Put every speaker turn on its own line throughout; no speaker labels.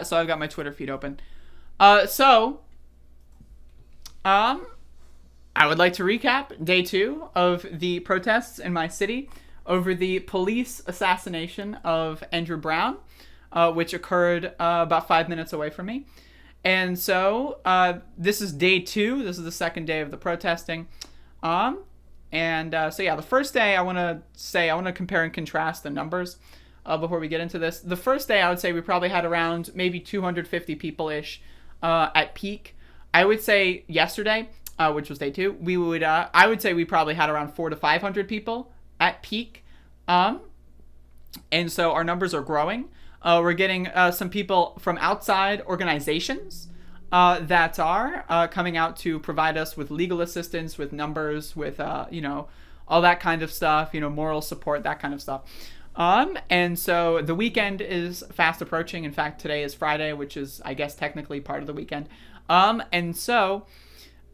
So I've got my Twitter feed open. So I would like to recap day 2 of the protests in my city over the police assassination of Andrew Brown, which occurred about 5 minutes away from me. And so this is day 2. This is the second day of the protesting. So the first day I want to compare and contrast the numbers before we get into this. The first day I would say we probably had around maybe 250 people-ish at peak. I would say yesterday, which was day 2, I would say we probably had around 400 to 500 people at peak. And so our numbers are growing. We're getting some people from outside organizations that are coming out to provide us with legal assistance, with numbers, with, all that kind of stuff, moral support, that kind of stuff. And so the weekend is fast approaching. In fact, today is Friday, which is, I guess, technically part of the weekend. And so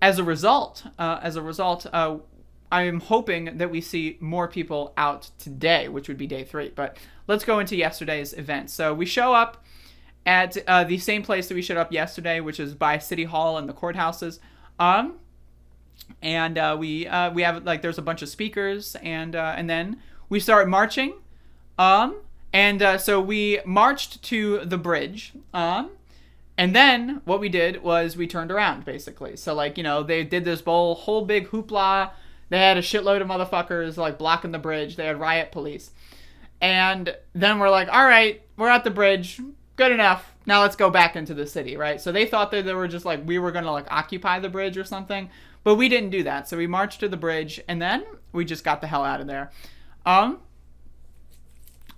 as a result, I'm hoping that we see more people out today, which would be day 3. But let's go into yesterday's event. So we show up at the same place that we showed up yesterday, which is by City Hall and the courthouses. We have, like, there's a bunch of speakers, and then we start marching. So we marched to the bridge. And then what we did was we turned around, basically. So, they did this whole big hoopla. They had a shitload of motherfuckers, blocking the bridge. They had riot police. And then we're like, all right, we're at the bridge. Good enough. Now let's go back into the city, right? So they thought that they were just, we were going to, occupy the bridge or something. But we didn't do that. So we marched to the bridge, and then we just got the hell out of there.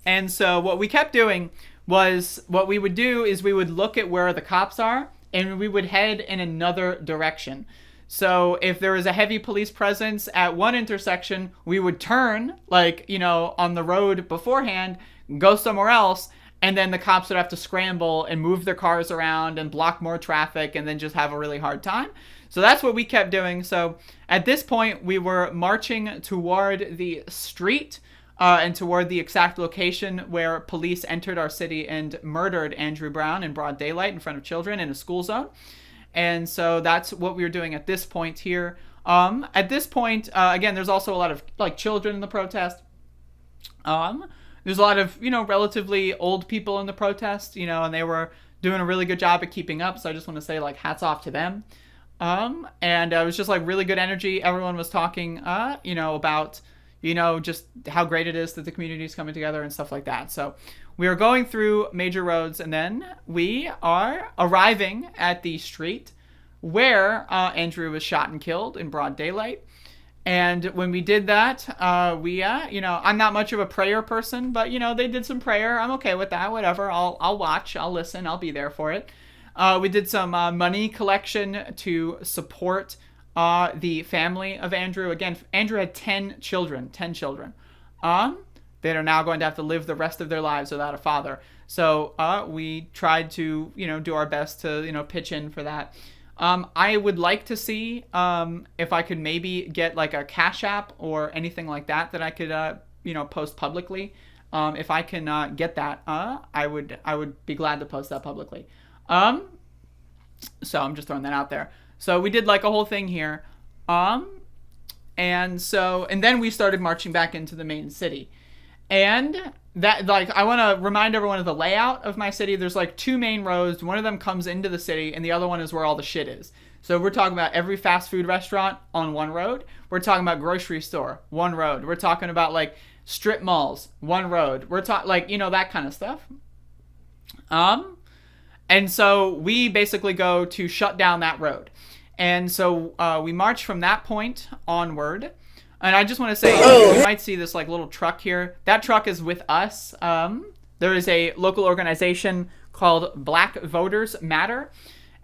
And so what we kept doing was, what we would do is we would look at where the cops are, and we would head in another direction. So if there was a heavy police presence at one intersection, we would turn, on the road beforehand, go somewhere else, and then the cops would have to scramble and move their cars around and block more traffic and then just have a really hard time. So that's what we kept doing. So at this point, we were marching toward the street and toward the exact location where police entered our city and murdered Andrew Brown in broad daylight in front of children in a school zone. And so that's what we were doing at this point here. At this point, again, there's also a lot of children in the protest. There's a lot of, relatively old people in the protest, and they were doing a really good job at keeping up. So I just want to say, hats off to them. And it was just really good energy. Everyone was talking, about, just how great it is that the community is coming together and stuff like that. So we are going through major roads, and then we are arriving at the street where Andrew was shot and killed in broad daylight. And when we did that, I'm not much of a prayer person, but, they did some prayer. I'm okay with that, whatever. I'll watch, I'll listen, I'll be there for it. We did some money collection to support the family of Andrew. Again, Andrew had 10 children. That are now going to have to live the rest of their lives without a father. So we tried to, do our best to, pitch in for that. I would like to see if I could maybe get a Cash App or anything like that I could, post publicly. If I can get that, I would be glad to post that publicly. So I'm just throwing that out there. So we did a whole thing here. And then we started marching back into the main city. And that, I want to remind everyone of the layout of my city. There's 2 main roads. One of them comes into the city, and the other one is where all the shit is. So we're talking about every fast food restaurant on one road. We're talking about grocery store, one road. We're talking about strip malls, one road. We're talking that kind of stuff. And so we basically go to shut down that road. And so we march from that point onward. And I just want to say, you might see this little truck here. That truck is with us. There is a local organization called Black Voters Matter.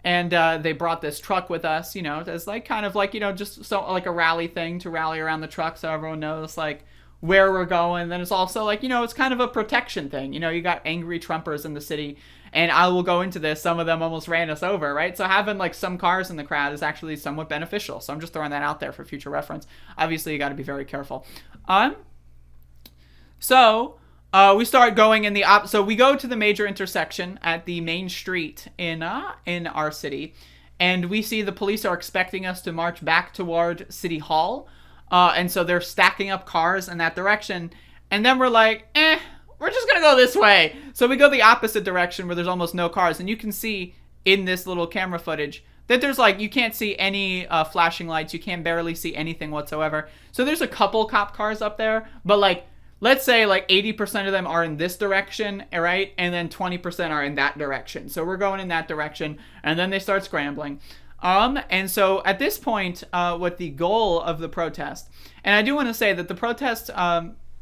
And they brought this truck with us, as just so a rally thing to rally around the truck so everyone knows where we're going. Then it's also it's kind of a protection thing. You got angry Trumpers in the city. And I will go into this. Some of them almost ran us over, right? So having some cars in the crowd is actually somewhat beneficial. So I'm just throwing that out there for future reference. Obviously, you got to be very careful. So We start going in the so we go to the major intersection at the main street in our city, and we see the police are expecting us to march back toward City Hall, and so they're stacking up cars in that direction, and then we're like, we're just gonna go this way. So we go the opposite direction where there's almost no cars, and you can see in this little camera footage that there's like, you can't see any flashing lights, you can barely see anything whatsoever. So there's a couple cop cars up there, but like, let's say like 80% of them are in this direction, right? And then 20% are in that direction. So we're going in that direction, and then they start scrambling. And so at this point, what the goal of the protest, and I do want to say that the protest,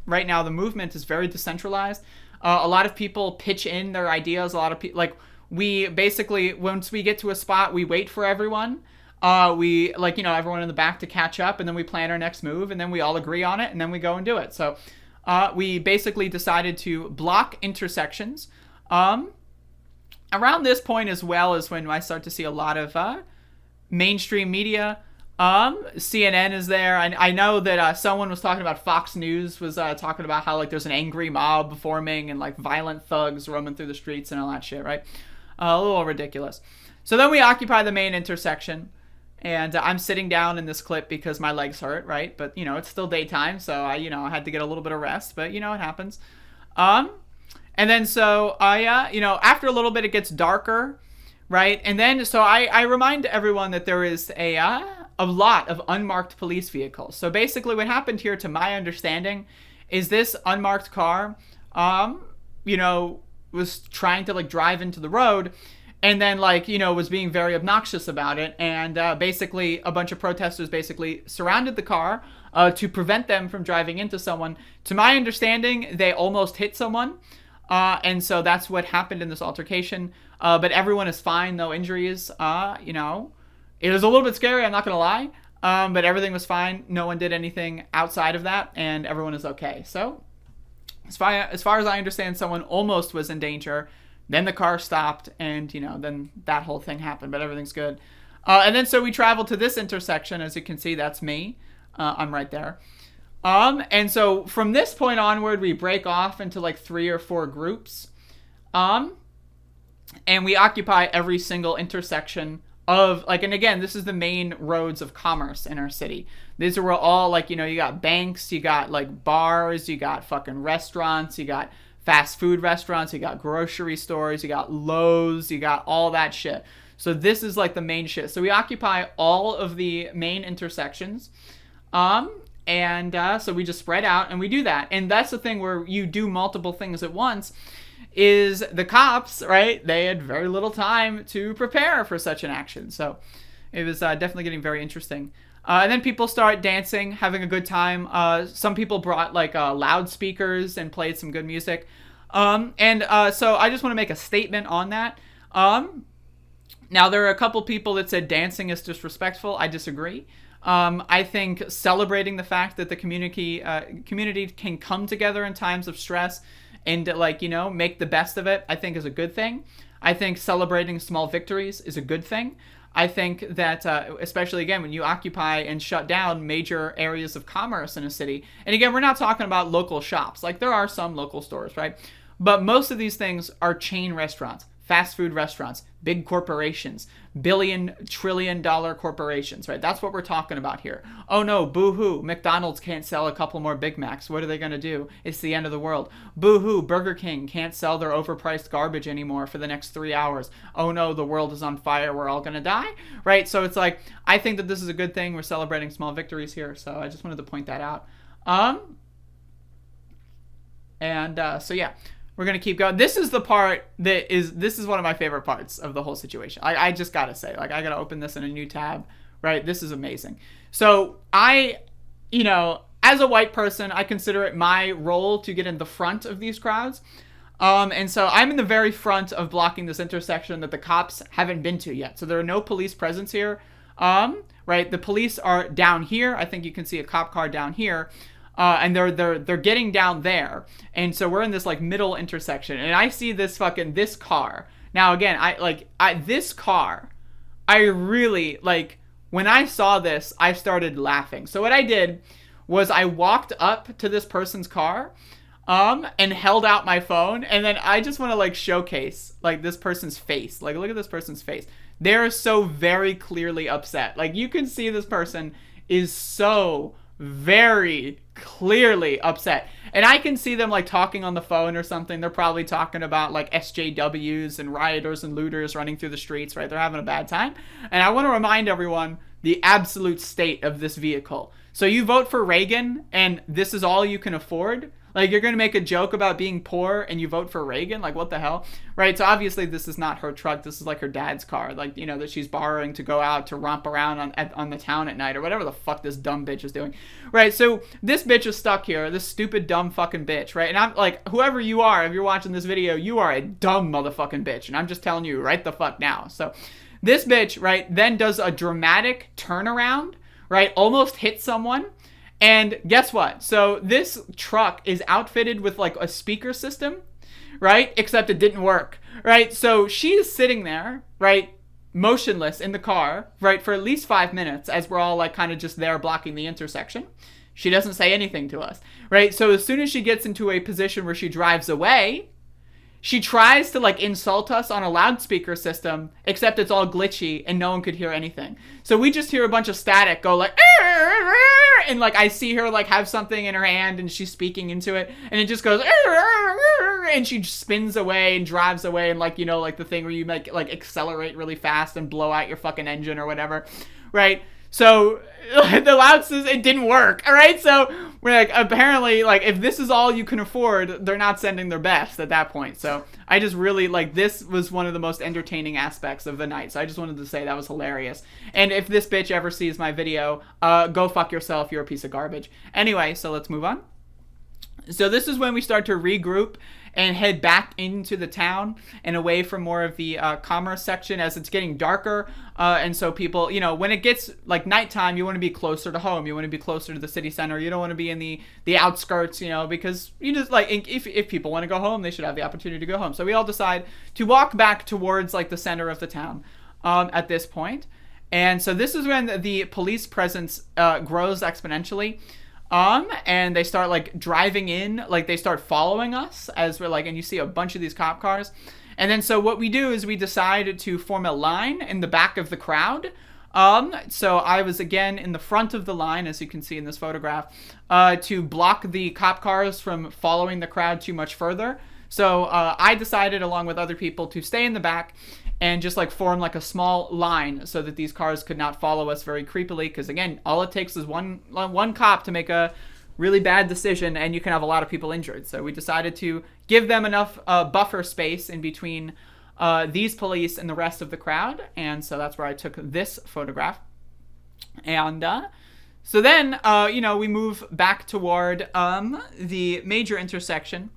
right now, the movement is very decentralized. A lot of people pitch in their ideas. A lot of people, like, we basically, once we get to a spot, we wait for everyone. We, like, everyone in the back to catch up, and then we plan our next move, and then we all agree on it, and then we go and do it. So we basically decided to block intersections. Around this point as well is when I start to see a lot of mainstream media. CNN is there. I know that someone was talking about Fox News was talking about how like there's an angry mob forming and like violent thugs roaming through the streets and all that shit, right? A little ridiculous. So then we occupy the main intersection, and I'm sitting down in this clip because my legs hurt, right? But it's still daytime, so I had to get a little bit of rest, but it happens. And then so after a little bit it gets darker, right? And then so I remind everyone that there is a lot of unmarked police vehicles. So basically what happened here, to my understanding, is this unmarked car, was trying to like drive into the road, and then like, was being very obnoxious about it. And basically a bunch of protesters basically surrounded the car to prevent them from driving into someone. To my understanding, they almost hit someone. And so that's what happened in this altercation. But everyone is fine, no injuries. It was a little bit scary, I'm not going to lie. But everything was fine. No one did anything outside of that, and everyone is okay. So as far as I understand, someone almost was in danger. Then the car stopped, and, then that whole thing happened, but everything's good. And then so we traveled to this intersection. As you can see, that's me. I'm right there. And so from this point onward, we break off into like 3 or 4 groups. And we occupy every single intersection of, like, and again, this is the main roads of commerce in our city. These are all, like, you got banks, you got, like, bars, you got fucking restaurants, you got fast food restaurants, you got grocery stores, you got Lowe's, you got all that shit. So this is, like, the main shit. So we occupy all of the main intersections. So we just spread out, and we do that. And that's the thing where you do multiple things at once, is the cops, right? They had very little time to prepare for such an action. So it was definitely getting very interesting. And then people start dancing, having a good time. Some people brought like loudspeakers and played some good music. So I just want to make a statement on that. Now, there are a couple people that said dancing is disrespectful. I disagree. I think celebrating the fact that the community can come together in times of stress and make the best of it, I think is a good thing. I think celebrating small victories is a good thing. I think that, especially again, when you occupy and shut down major areas of commerce in a city, and again, we're not talking about local shops. Like, there are some local stores, right? But most of these things are chain restaurants, fast food restaurants, big corporations, billion, trillion dollar corporations, right? That's what we're talking about here. Oh no, boo-hoo, McDonald's can't sell a couple more Big Macs. What are they going to do? It's the end of the world. Boo-hoo, Burger King can't sell their overpriced garbage anymore for the next 3 hours. Oh no, the world is on fire. We're all going to die, right? So it's like, I think that this is a good thing. We're celebrating small victories here. So I just wanted to point that out. So yeah. We're going to keep going. This is the part this is one of my favorite parts of the whole situation. I just got to say, like, I got to open this in a new tab, right? This is amazing. So as a white person, I consider it my role to get in the front of these crowds. And so I'm in the very front of blocking this intersection that the cops haven't been to yet. So there are no police presence here. Right? The police are down here. I think you can see a cop car down here. And they're getting down there, and so we're in this like middle intersection, and I see this car. Now again, this car, I really like. When I saw this, I started laughing. So what I did was I walked up to this person's car, and held out my phone. And then I just want to like showcase like this person's face. Like, look at this person's face. They're so very clearly upset. Like, you can see this person is so very clearly upset. And I can see them like talking on the phone or something. They're probably talking about like SJWs and rioters and looters running through the streets, right? They're having a bad time. And I want to remind everyone the absolute state of this vehicle. So you vote for Reagan and this is all you can afford? Like, you're going to make a joke about being poor and you vote for Reagan? Like, what the hell? Right? So obviously this is not her truck. This is like her dad's car. Like, you know, that she's borrowing to go out to romp around on the town at night or whatever the fuck this dumb bitch is doing. Right? So this bitch is stuck here. This stupid dumb fucking bitch. Right? And I'm like, whoever you are, if you're watching this video, you are a dumb motherfucking bitch. And I'm just telling you right the fuck now. So this bitch, right, then does a dramatic turnaround, right? Almost hits someone. And guess what? So this truck is outfitted with like a speaker system, right? Except it didn't work, right? So she is sitting there, right? Motionless in the car, right? For at least 5 minutes as we're all like kind of just there blocking the intersection. She doesn't say anything to us, right? So as soon as she gets into a position where she drives away, she tries to like insult us on a loudspeaker system, except it's all glitchy and no one could hear anything. So we just hear a bunch of static go like, and like I see her like have something in her hand and she's speaking into it and it just goes, and she spins away and drives away and like, you know, like the thing where you like accelerate really fast and blow out your fucking engine or whatever, right? So the loud says it didn't work. All right. So we're like, apparently, like, if this is all you can afford, they're not sending their best at that point. So I just really like, this was one of the most entertaining aspects of the night. So I just wanted to say that was hilarious. And if this bitch ever sees my video, go fuck yourself. You're a piece of garbage. Anyway, so let's move on. So this is when we start to regroup and head back into the town and away from more of the commerce section as it's getting darker. And so people, you know, when it gets like nighttime, you want to be closer to home. You want to be closer to the city center. You don't want to be in the outskirts, you know, because you just like, if people want to go home, they should have the opportunity to go home. So we all decide to walk back towards like the center of the town at this point. And so this is when the police presence grows exponentially. And they start like driving in, like they start following us as we're like, and you see a bunch of these cop cars. And then so what we do is we decide to form a line in the back of the crowd. So I was again in the front of the line, as you can see in this photograph, to block the cop cars from following the crowd too much further. So I decided along with other people to stay in the back and just like form like a small line so that these cars could not follow us very creepily. Because again, all it takes is one cop to make a really bad decision and you can have a lot of people injured. So we decided to give them enough buffer space in between these police and the rest of the crowd. And so that's where I took this photograph. And so then, you know, we move back toward the major intersection.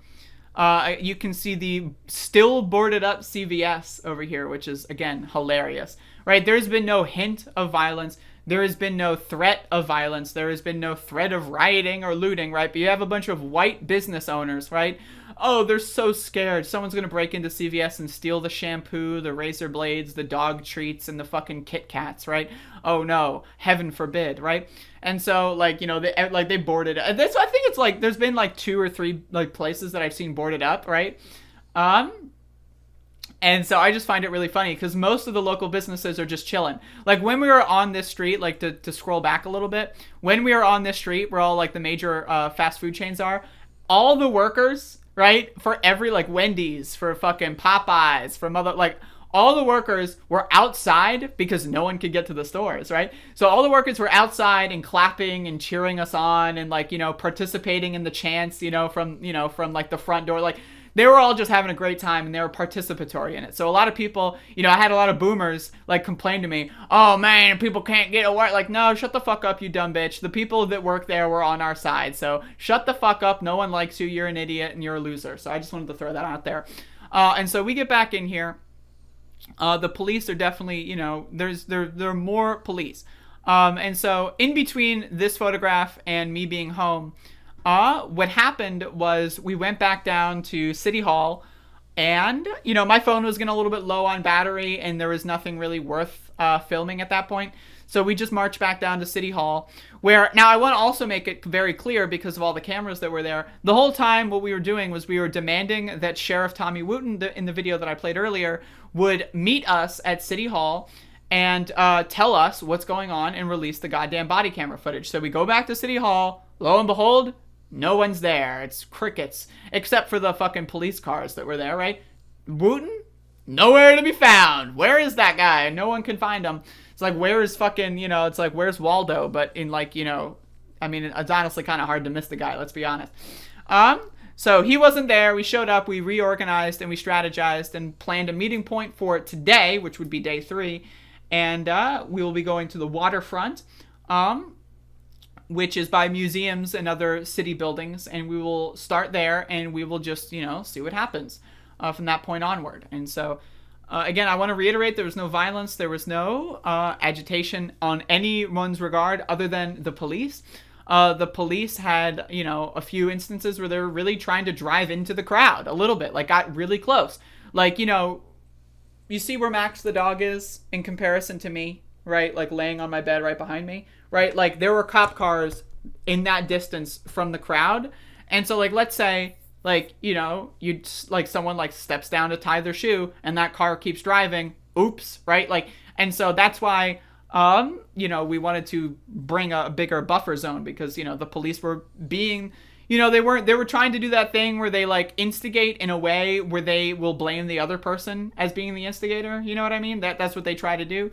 You can see the still boarded up CVS over here, which is, again, hilarious, right? There's been no hint of violence. There has been no threat of violence. There has been no threat of rioting or looting, right? But you have a bunch of white business owners, right? Oh, they're so scared. Someone's going to break into CVS and steal the shampoo, the razor blades, the dog treats, and the fucking Kit Kats, right? Oh no, heaven forbid, right? And so, like, you know, they boarded it. That's, I think it's like, there's been like 2 or 3 like places that I've seen boarded up, right? And so I just find it really funny because most of the local businesses are just chilling. Like when we were on this street, like to scroll back a little bit, when we were on this street where all like the major fast food chains are, all the workers, right, for every like Wendy's, for fucking Popeyes, for all the workers were outside because no one could get to the stores, right? So all the workers were outside and clapping and cheering us on and like, you know, participating in the chants, from like the front door. Like they were all just having a great time and they were participatory in it. So a lot of people, I had a lot of boomers like complain to me, oh man, people can't get to work. Like, no, shut the fuck up, you dumb bitch. The people that work there were on our side. So shut the fuck up. No one likes you. You're an idiot and you're a loser. So I just wanted to throw that out there. And so we get back in here. The police are definitely, there are more police. And so in between this photograph and me being home, what happened was we went back down to City Hall, And, my phone was getting a little bit low on battery, and there was nothing really worth filming at that point. So we just marched back down to City Hall, where, now I want to also make it very clear, because of all the cameras that were there, the whole time what we were doing was we were demanding that Sheriff Tommy Wooten, in the video that I played earlier, would meet us at City Hall and tell us what's going on and release the goddamn body camera footage. So we go back to City Hall, lo and behold, no one's there. It's crickets, except for the fucking police cars that were there, right? Wooten? Nowhere to be found. Where is that guy? No one can find him. It's like, where is fucking, it's like, where's Waldo? But in like, I mean, it's honestly kind of hard to miss the guy, let's be honest. So he wasn't there. We showed up, we reorganized, and we strategized and planned a meeting point for today, which would be day 3. And we will be going to the waterfront, which is by museums and other city buildings. And we will start there, and we will just, see what happens from that point onward. And so, again, I want to reiterate, there was no violence. There was no agitation on anyone's regard other than the police. The police had, a few instances where they were really trying to drive into the crowd a little bit, like got really close. Like, you see where Max the dog is in comparison to me, right? Like laying on my bed right behind me, right? Like there were cop cars in that distance from the crowd. And so like, let's say like, you'd like someone like steps down to tie their shoe and that car keeps driving. Oops. Right. Like, and so that's why, we wanted to bring a bigger buffer zone because, the police were being, they were trying to do that thing where they like instigate in a way where they will blame the other person as being the instigator. You know what I mean? That's what they try to do.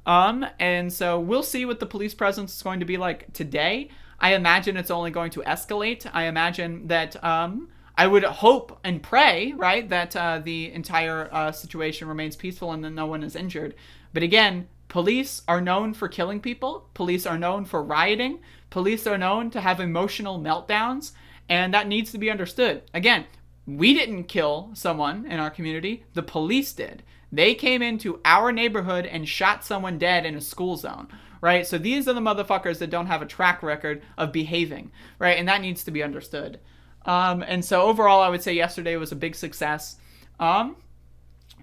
And so we'll see what the police presence is going to be like today. I imagine it's only going to escalate. I imagine that, I would hope and pray, right, that the entire situation remains peaceful and that no one is injured. But again, police are known for killing people. Police are known for rioting. Police are known to have emotional meltdowns, and that needs to be understood. Again, we didn't kill someone in our community. The police did. They came into our neighborhood and shot someone dead in a school zone, right? So these are the motherfuckers that don't have a track record of behaving, right? And that needs to be understood. And so overall, I would say yesterday was a big success.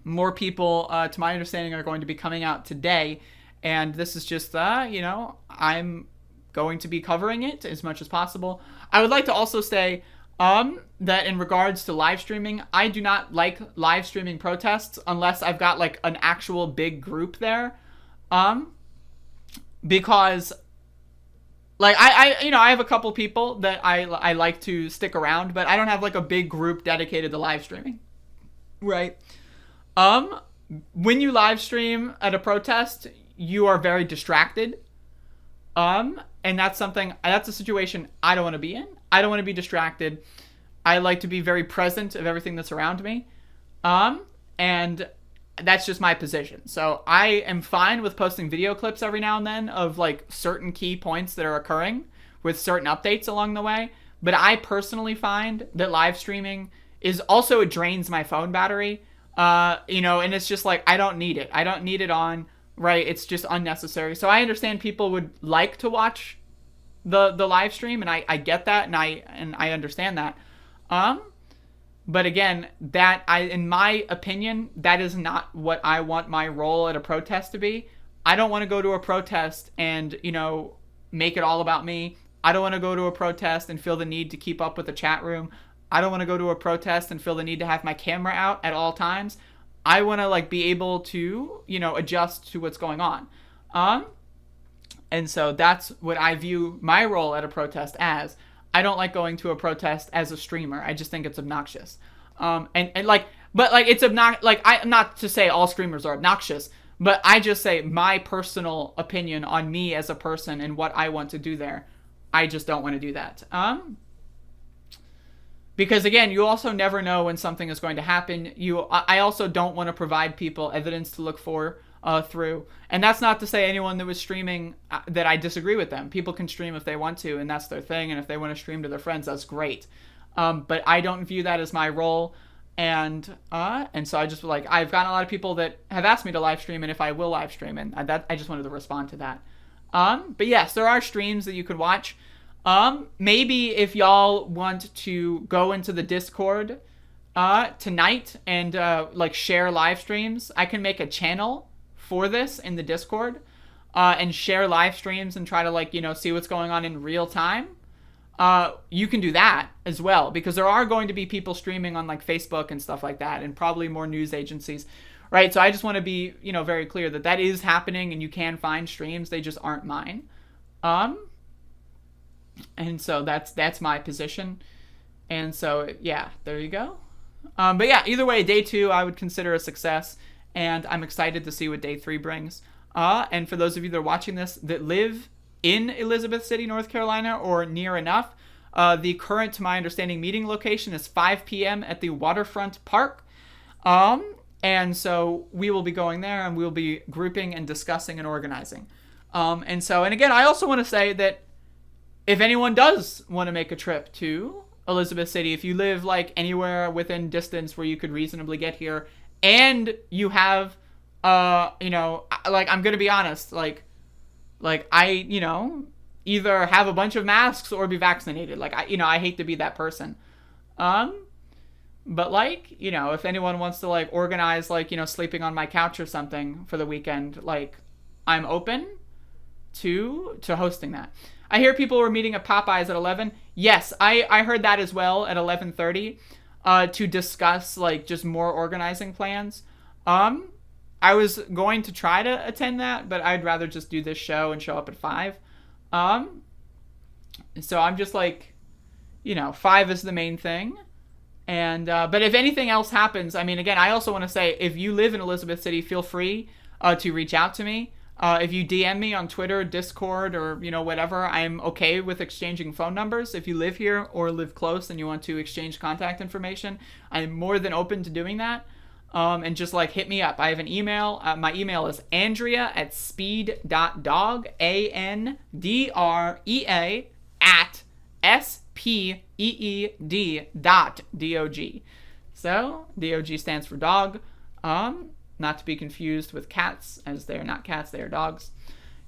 More people, to my understanding, are going to be coming out today. And this is just, I'm going to be covering it as much as possible. I would like to also say that in regards to live streaming, I do not like live streaming protests unless I've got like an actual big group there. Because like I have a couple people that I like to stick around, but I don't have like a big group dedicated to live streaming. Right. When you live stream at a protest, you are very distracted. And that's a situation I don't want to be in. I don't want to be distracted. I like to be very present of everything that's around me. And that's just my position. So I am fine with posting video clips every now and then of like certain key points that are occurring with certain updates along the way. But I personally find that live streaming is also, it drains my phone battery. And it's just like, I don't need it. I don't need it on, right? It's just unnecessary. So I understand people would like to watch the live stream, and I get that, and I understand that. But again, in my opinion, that is not what I want my role at a protest to be. I don't want to go to a protest and, make it all about me. I don't want to go to a protest and feel the need to keep up with the chat room. I don't want to go to a protest and feel the need to have my camera out at all times. I want to like be able to, adjust to what's going on. And so that's what I view my role at a protest as. I don't like going to a protest as a streamer. I just think it's obnoxious. But it's obnoxious. Like, I'm not to say all streamers are obnoxious, but I just say my personal opinion on me as a person and what I want to do there. I just don't want to do that. Because again, you also never know when something is going to happen. I also don't want to provide people evidence to look for through. And that's not to say anyone that was streaming that I disagree with them. People can stream if they want to, and that's their thing. And if they want to stream to their friends, that's great. But I don't view that as my role. And so I just like, I've gotten a lot of people that have asked me to live stream and if I will live stream, and I just wanted to respond to that. But yes, there are streams that you could watch. Maybe if y'all want to go into the Discord tonight and like share live streams. I can make a channel for this in the Discord and share live streams and try to like, see what's going on in real time. You can do that as well, because there are going to be people streaming on like Facebook and stuff like that, and probably more news agencies, right? So I just want to be, very clear that that is happening, and you can find streams. They just aren't mine. And so that's my position. And so, yeah, there you go. But yeah, either way, day 2 I would consider a success, and I'm excited to see what day 3 brings. And for those of you that are watching this that live in Elizabeth City, North Carolina, or near enough, the current, to my understanding, meeting location is 5 p.m. at the Waterfront Park. And so we will be going there, and we'll be grouping and discussing and organizing. And again, I also want to say that if anyone does want to make a trip to Elizabeth City, if you live like anywhere within distance where you could reasonably get here, and you have, like, I'm going to be honest, like I, either have a bunch of masks or be vaccinated. Like, I hate to be that person. But like, if anyone wants to like organize, like, sleeping on my couch or something for the weekend, like, I'm open to hosting that. I hear people were meeting at Popeyes at 11. Yes, I heard that as well at 11:30 to discuss like just more organizing plans. I was going to try to attend that, but I'd rather just do this show and show up at 5. So I'm just like, 5 is the main thing. And but if anything else happens, I mean, again, I also want to say, if you live in Elizabeth City, feel free to reach out to me. If you DM me on Twitter, Discord, or, whatever, I'm okay with exchanging phone numbers. If you live here or live close and you want to exchange contact information, I'm more than open to doing that. And just like hit me up. I have an email. My email is andrea@speed.dog, ANDREA@SPEED.dog. So DOG stands for dog. Not to be confused with cats, as they are not cats, they are dogs.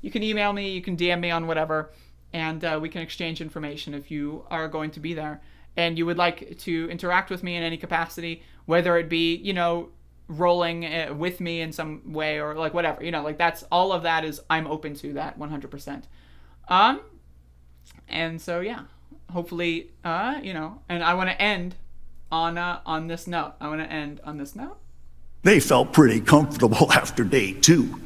You can email me, you can DM me on whatever, and we can exchange information if you are going to be there and you would like to interact with me in any capacity, whether it be, rolling with me in some way or like whatever, like that's all of that is, I'm open to that 100%. And so, yeah, hopefully, and I want to end on this note. They felt pretty comfortable after day 2.